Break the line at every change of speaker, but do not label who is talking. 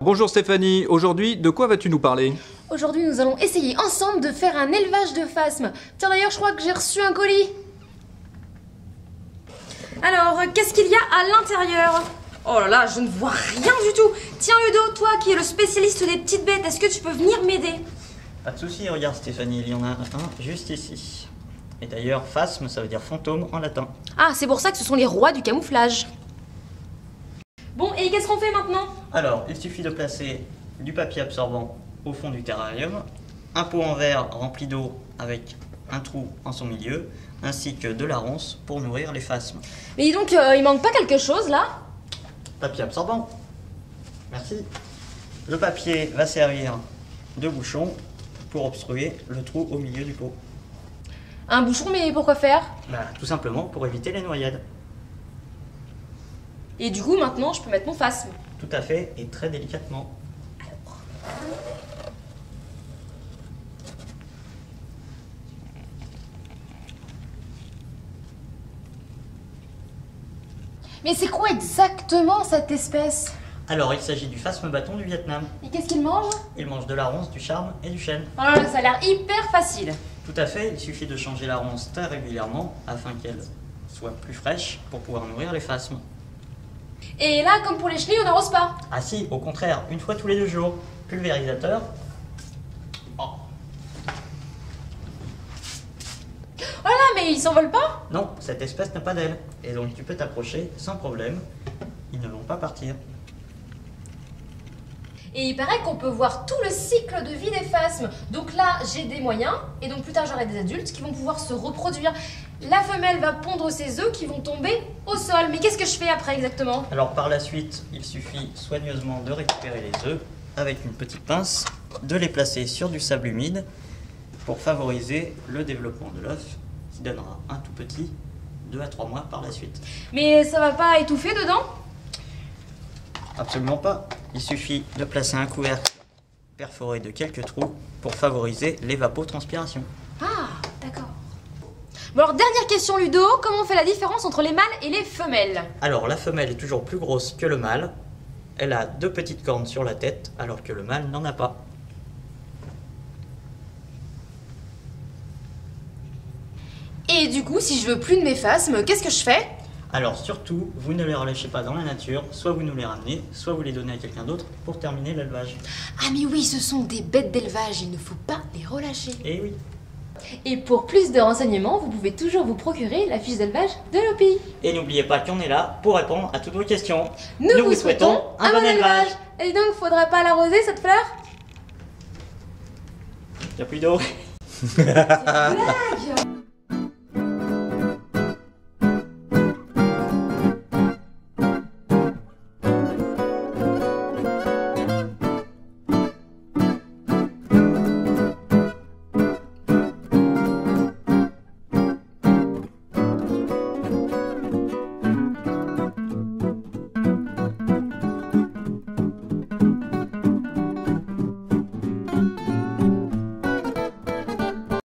Bonjour Stéphanie, aujourd'hui, de quoi vas-tu nous parler?
Aujourd'hui, nous allons essayer ensemble de faire un élevage de phasmes. Tiens, d'ailleurs, je crois que j'ai reçu un colis. Alors, qu'est-ce qu'il y a à l'intérieur? Oh là là, je ne vois rien du tout. Tiens, Ludo, toi qui es le spécialiste des petites bêtes, est-ce que tu peux venir m'aider?
Pas de souci, regarde Stéphanie, il y en a un juste ici. Et d'ailleurs, phasme, ça veut dire fantôme en latin.
Ah, c'est pour ça que ce sont les rois du camouflage. Bon, et qu'est-ce qu'on fait maintenant?
Alors, il suffit de placer du papier absorbant au fond du terrarium, un pot en verre rempli d'eau avec un trou en son milieu, ainsi que de la ronce pour nourrir les phasmes.
Mais dis donc, il manque pas quelque chose là?
Papier absorbant. Merci. Le papier va servir de bouchon pour obstruer le trou au milieu du pot.
Un bouchon, mais pourquoi faire?
Tout simplement pour éviter les noyades.
Et du coup, maintenant, je peux mettre mon phasme.
Tout à fait, et très délicatement.
Mais c'est quoi exactement cette espèce?
Alors, il s'agit du phasme bâton du Vietnam.
Et qu'est-ce qu'il mange?
Il mange de la ronce, du charme et du chêne.
Oh là là, ça a l'air hyper facile.
Tout à fait, il suffit de changer la ronce très régulièrement afin qu'elle soit plus fraîche pour pouvoir nourrir les phasmes.
Et là, comme pour les chenilles, on n'arrose pas.
Ah si, au contraire, une fois tous les 2 jours. Pulvérisateur. Oh.
Oh là là, mais ils s'envolent pas?
Non, cette espèce n'a pas d'aile. Et donc tu peux t'approcher sans problème. Ils ne vont pas partir.
Et il paraît qu'on peut voir tout le cycle de vie des phasmes. Donc là, j'ai des moyens, et donc plus tard, j'aurai des adultes qui vont pouvoir se reproduire. La femelle va pondre ses œufs qui vont tomber au sol. Mais qu'est-ce que je fais après exactement?
Alors par la suite, il suffit soigneusement de récupérer les œufs avec une petite pince, de les placer sur du sable humide pour favoriser le développement de l'œuf qui donnera un tout petit 2 à 3 mois par la suite.
Mais ça va pas étouffer dedans?
Absolument pas. Il suffit de placer un couvercle perforé de quelques trous pour favoriser l'évapotranspiration.
Ah, d'accord. Bon alors, dernière question Ludo, comment on fait la différence entre les mâles et les femelles?
Alors la femelle est toujours plus grosse que le mâle. Elle a 2 petites cornes sur la tête alors que le mâle n'en a pas.
Et du coup, si je veux plus de mes phasmes, qu'est-ce que je fais?
Alors surtout, vous ne les relâchez pas dans la nature, soit vous nous les ramenez, soit vous les donnez à quelqu'un d'autre pour terminer l'élevage.
Ah mais oui, ce sont des bêtes d'élevage, il ne faut pas les relâcher.
Et oui.
Et pour plus de renseignements, vous pouvez toujours vous procurer la fiche d'élevage de l'OPI.
Et n'oubliez pas qu'on est là pour répondre à toutes vos questions.
Nous vous souhaitons un bon élevage. Et donc, faudrait pas l'arroser cette fleur?
Il n'y a plus d'eau.
C'est une blague.